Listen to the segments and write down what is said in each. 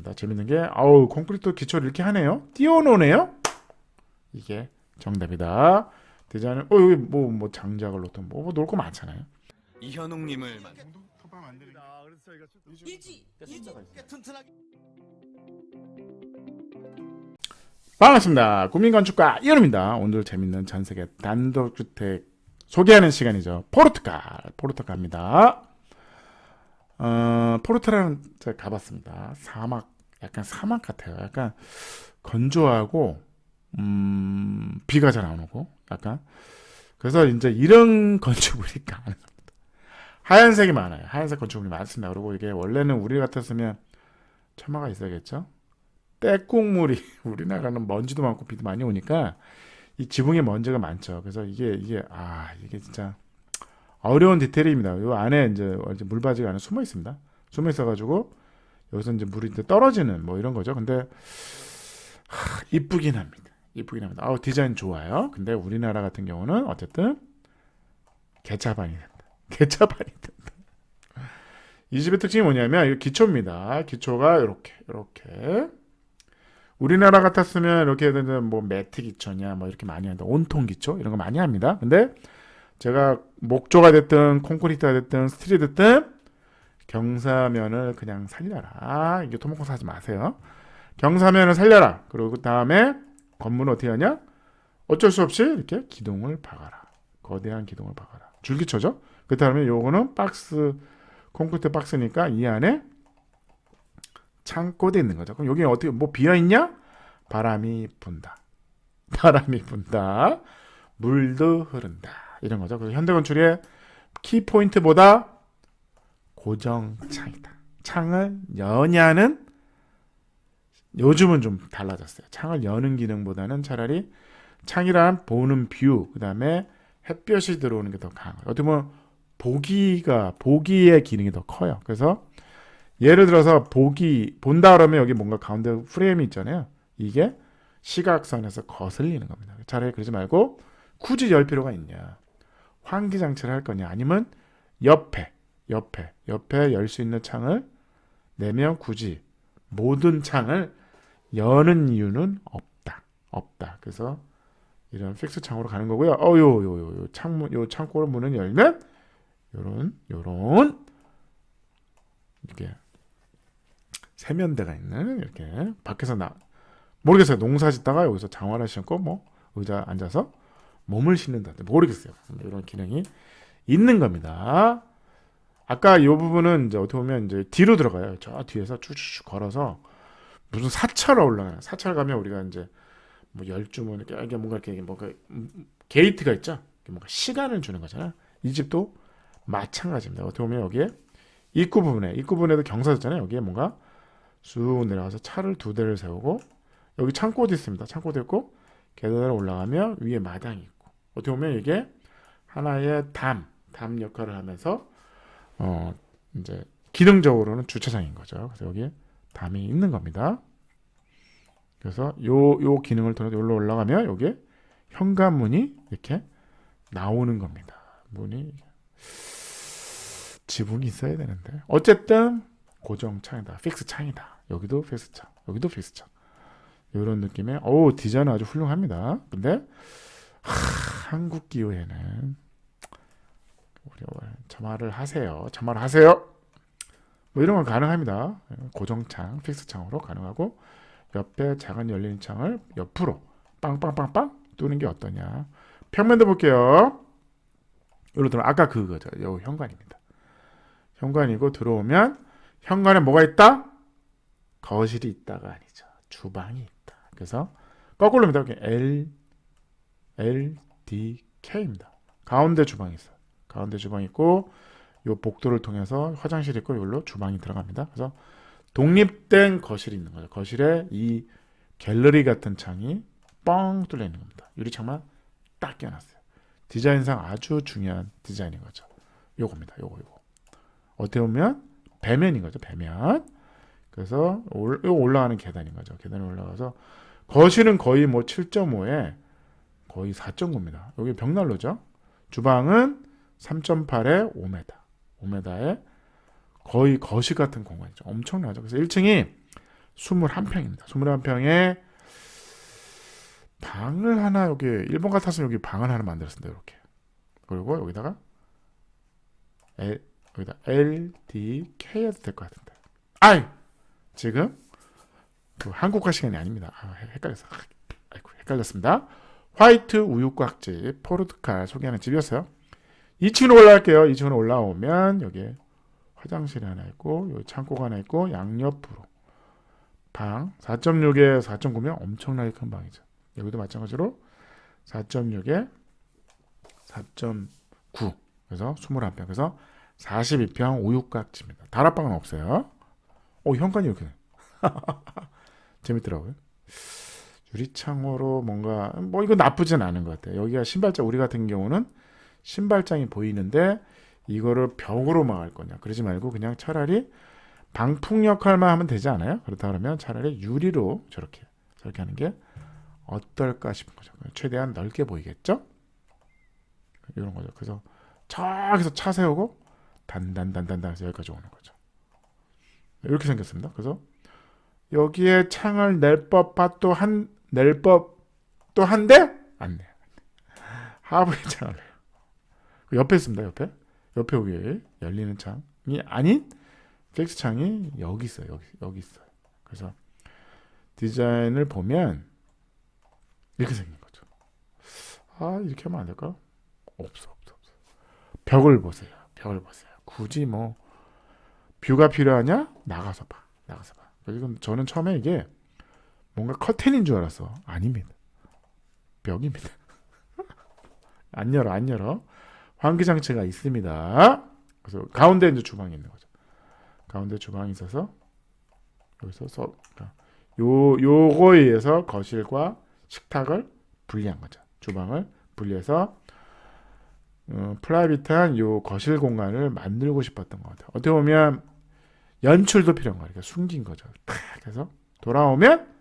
재밌습니다. 재밌는 게 아우 콘크리트 기초를 이렇게 하네요. 띄워놓네요. 이게 정답이다. 디자인은 여기 뭐 장작을 놓든 뭐 놓을 거 많잖아요. 이현웅님을 반갑습니다. 국민건축가 이현우입니다. 오늘 재밌는 전세계 단독주택 소개하는 시간이죠. 포르투갈입니다. 포르투갈은 제가 가봤습니다. 약간 사막 같아요. 약간 건조하고 비가 잘 안 오고 약간 그래서 이제 이런 건축물이 가능합니다. 하얀색이 많아요. 하얀색 건축물이 많습니다. 그리고 이게 원래는 우리 같았으면 처마가 있어야겠죠. 때국물이 우리나라는 먼지도 많고 비도 많이 오니까 이 지붕에 먼지가 많죠. 그래서 이게 진짜 어려운 디테일입니다. 요 안에 이제 물바지가 안에 숨어 있습니다. 숨어 있어가지고 여기서 이제 물이 이제 떨어지는 뭐 이런 거죠. 근데 이쁘긴 합니다. 디자인 좋아요. 근데 우리나라 같은 경우는 어쨌든 개차반이 된다. 이 집의 특징이 뭐냐면 이 기초입니다. 기초가 이렇게 우리나라 같았으면 이렇게 뭐 매트 기초냐 뭐 이렇게 많이 하는데 온통 기초 이런 거 많이 합니다. 근데 제가 목조가 됐든 콘크리트가 됐든 스틸이 됐든 경사면을 그냥 살려라. 이게 토목공사 하지 마세요. 경사면을 살려라. 그리고 그 다음에 건물은 어떻게 하냐? 어쩔 수 없이 이렇게 기둥을 박아라. 거대한 기둥을 박아라. 줄기초죠. 그 다음에 요거는 콘크리트 박스니까 이 안에 창고도 있는 거죠. 그럼 여기 어떻게 뭐 비어 있냐? 바람이 분다. 물도 흐른다. 이런 거죠. 그래서 현대건축의 키포인트보다 고정창이다. 창을 여냐는 요즘은 좀 달라졌어요. 창을 여는 기능보다는 차라리 창이란 보는 뷰, 그 다음에 햇볕이 들어오는 게 더 강해요. 어떻게 보면 보기의 기능이 더 커요. 그래서 예를 들어서 본다 그러면 여기 뭔가 가운데 프레임이 있잖아요. 이게 시각선에서 거슬리는 겁니다. 차라리 그러지 말고 굳이 열 필요가 있냐. 환기장치를 할 거냐. 아니면 옆에 열 수 있는 창을 내면 굳이 모든 창을 여는 이유는 없다. 그래서 이런 픽스 창으로 가는 거고요. 요 창고로 문을 열면 요런 이렇게 세면대가 있는 이렇게 밖에서 모르겠어요. 농사 짓다가 여기서 장화를 신고 뭐 의자 앉아서 몸을 씻는다든지 모르겠어요. 이런 기능이 있는 겁니다. 아까 이 부분은 이제 어떻게 보면 이제 뒤로 들어가요. 저 뒤에서 쭉쭉 걸어서 무슨 사찰 올라가요. 사찰 가면 우리가 이제 뭐 열주문 이게 뭔가 게이트가 있죠. 뭔가 시간을 주는 거잖아요. 이 집도 마찬가지입니다. 어떻게 보면 여기에 입구 부분에도 경사 있잖아요. 여기에 뭔가 쑥 내려가서 차를 2대를 세우고 여기 창고도 있습니다. 창고도 있고 계단을 올라가면 위에 마당이 있고 어떻게 보면 이게 하나의 담 역할을 하면서 이제 기능적으로는 주차장인 거죠. 그래서 여기에 담이 있는 겁니다. 그래서 요 기능을 통해서 여기로 올라가면 여기에 현관문이 이렇게 나오는 겁니다. 문이 지붕이 있어야 되는데 어쨌든 고정 창이다. 픽스 창이다. 여기도 픽스 창. 이런 느낌의 디자인은 아주 훌륭합니다. 근데 한국 기후에는 우리 점화를 하세요. 뭐 이런 건 가능합니다. 고정창, 픽스 창으로 가능하고 옆에 작은 열린 창을 옆으로 빵빵빵빵 뚫는 게 어떠냐. 평면도 볼게요. 예를 들어 아까 그거죠. 요 현관입니다. 현관이고 들어오면 현관에 뭐가 있다? 거실이 있다가 아니죠. 주방이 있다. 그래서 거꾸로입니다. LDK입니다. 가운데 주방이 있어요. 가운데 주방 있고 요 복도를 통해서 화장실 있고 여기로 주방이 들어갑니다. 그래서 독립된 거실이 있는 거죠. 거실에 이 갤러리 같은 창이 뻥 뚫려 있는 겁니다. 유리창만 딱 껴놨어요. 디자인상 아주 중요한 디자인인 거죠. 요겁니다. 요거. 어떻게 보면 배면인 거죠. 배면. 그래서 올라가는 계단인 거죠. 계단에 올라가서 거실은 거의 뭐 7.5에 거의 4.9입니다. 여기 벽난로죠. 주방은 3.8에 5m에 거의 거실 같은 공간이죠. 엄청나죠. 그래서 1층이 21평입니다. 21평에 방을 하나, 여기 일본 같았으면 여기 방을 하나 만들었습니다. 이렇게. 그리고 여기다가 여기다 LDK 해도 될 것 같은데. 아이, 지금 그 한국화 시간이 아닙니다. 헷갈렸어. 아이고, 헷갈렸습니다. 화이트 우유곽집 포르투갈 소개하는 집이었어요. 2층으로 올라갈게요. 2층으로 올라오면 여기 화장실이 하나 있고, 여기 창고가 하나 있고, 양옆으로 방 4.6에 4.9면 엄청나게 큰 방이죠. 여기도 마찬가지로 4.6에 4.9, 그래서 21평, 그래서 42평 우유곽집입니다. 다락방은 없어요. 현관이 이렇게 재밌더라고요. 유리창으로 뭔가 이거 나쁘진 않은 것 같아요. 여기가 신발장, 우리 같은 경우는 신발장이 보이는데 이거를 벽으로 막을 거냐, 그러지 말고 그냥 차라리 방풍 역할만 하면 되지 않아요? 그렇다 그러면 차라리 유리로 저렇게 하는 게 어떨까 싶은 거죠. 최대한 넓게 보이겠죠? 이런 거죠. 그래서 저기서 차 세우고 단단해서 여기까지 오는 거죠. 이렇게 생겼습니다. 그래서 여기에 창을 낼 법한 또 한데 안 내. 하부의 창을 내요. 옆에 있습니다. 옆에 위에 열리는 창이 아닌 픽스 창이 여기 있어요. 여기 있어요. 그래서 디자인을 보면 이렇게 생긴 거죠. 이렇게 하면 안 될까? 없어. 벽을 보세요. 굳이 뷰가 필요하냐? 나가서 봐. 그리고 저는 처음에 이게 뭔가 커튼인 줄 알았어. 아닙니다. 벽입니다. 안 열어. 환기장치가 있습니다. 그래서 가운데 이제 주방이 있는 거죠. 가운데 주방이 있어서 여기서 요거에 의해서 거실과 식탁을 분리한 거죠. 주방을 분리해서 프라이빗한 요 거실 공간을 만들고 싶었던 것 같아요. 어떻게 보면 연출도 필요한 거예요. 숨긴 거죠. 그래서 돌아오면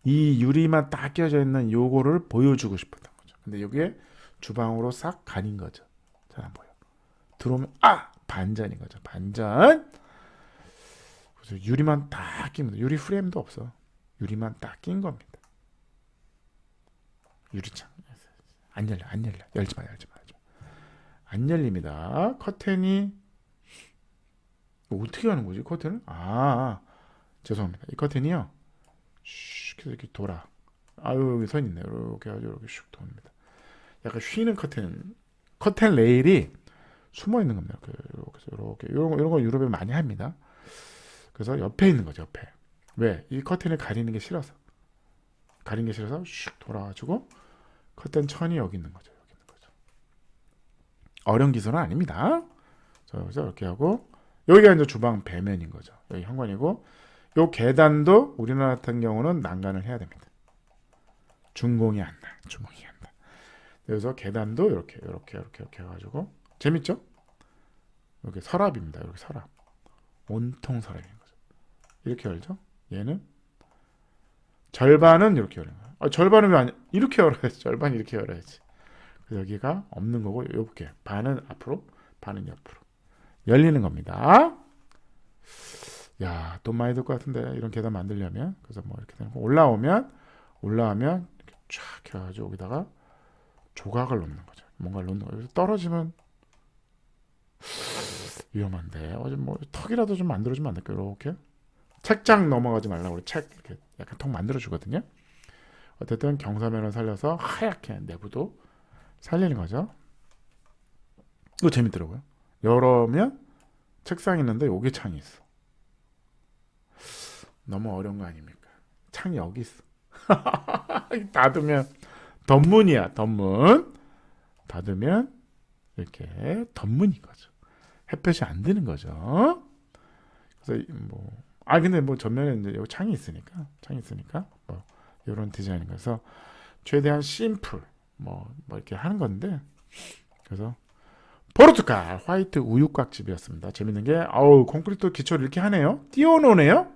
이 유리만 딱 끼워져 있는 요거를 보여주고 싶었던 거죠. 근데 여기에 주방으로 싹 가린 거죠. 잘 안 보여. 들어오면 반전인 거죠. 반전. 그래서 유리만 딱 끼면, 유리 프레임도 없어. 유리만 딱 낀 겁니다. 유리창 안 열려. 열지 마. 안 열립니다. 커튼이 어떻게 하는 거지? 커튼을? 죄송합니다. 이 커튼이요. 이렇게 돌아. 여기 선 있네요. 이렇게 슉 돕니다. 약간 쉬는 커튼 레일이 숨어 있는 겁니다. 이렇게 이런 거 유럽에 많이 합니다. 그래서 옆에 있는 거죠. 옆에. 왜? 이 커튼을 가리는 게 싫어서 슉 돌아가지고 커튼 천이 여기 있는 거죠. 어려운 기술은 아닙니다. 그래서 이렇게 하고, 여기가 이제 주방 배면인 거죠. 여기 현관이고, 요 계단도 우리나라 같은 경우는 난간을 해야 됩니다. 주몽이 안 나. 그래서 계단도 이렇게 해가지고 재밌죠? 이렇게 서랍입니다. 이렇게 서랍, 온통 서랍인 거죠. 이렇게 열죠. 얘는 절반은 이렇게 열는 거예요. 절반은 왜 안 이렇게 열어야지? 절반 이렇게 열어야지. 그래서 여기가 없는 거고, 이렇게 반은 앞으로, 반은 옆으로 열리는 겁니다. 돈 많이 들 것 같은데, 이런 계단 만들려면. 그래서 이렇게 되는 거. 올라오면 이렇게 쫙 해가지고 여기다가 조각을 놓는 거죠. 뭔가를 놓는 거예요. 떨어지면 위험한데, 턱이라도 좀 만들어주면 안 될까요? 이렇게 책장 넘어가지 말라고 책 이렇게 약간 턱 만들어주거든요. 어쨌든 경사면을 살려서 하얗게 내부도 살리는 거죠. 이거 재밌더라고요. 열으면 책상이 있는데 여기 창이 있어. 너무 어려운 거 아닙니까? 창이 여기 있어. 닫으면 덧문이야. 덧문. 닫으면 이렇게 덧문인 거죠. 햇볕이 안 드는 거죠. 그래서 근데 전면에 이제 여기 창이 있으니까 이런 디자인인 거서 최대한 심플 이렇게 하는 건데, 그래서 포르투갈 화이트 우유곽집이었습니다. 재밌는 게 콘크리트 기초를 이렇게 하네요. 띄워놓네요.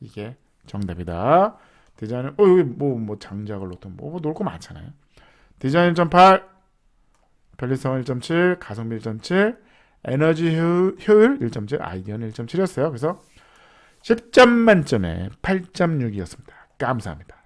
이게 정답이다. 디자인은 여기 장작을 놓든 놓을 거 많잖아요. 디자인 1.8, 편리성 1.7, 가성비 1.7, 에너지 효율 1.7, 아이디어는 1.7이었어요. 그래서 10점 만점에 8.6이었습니다. 감사합니다.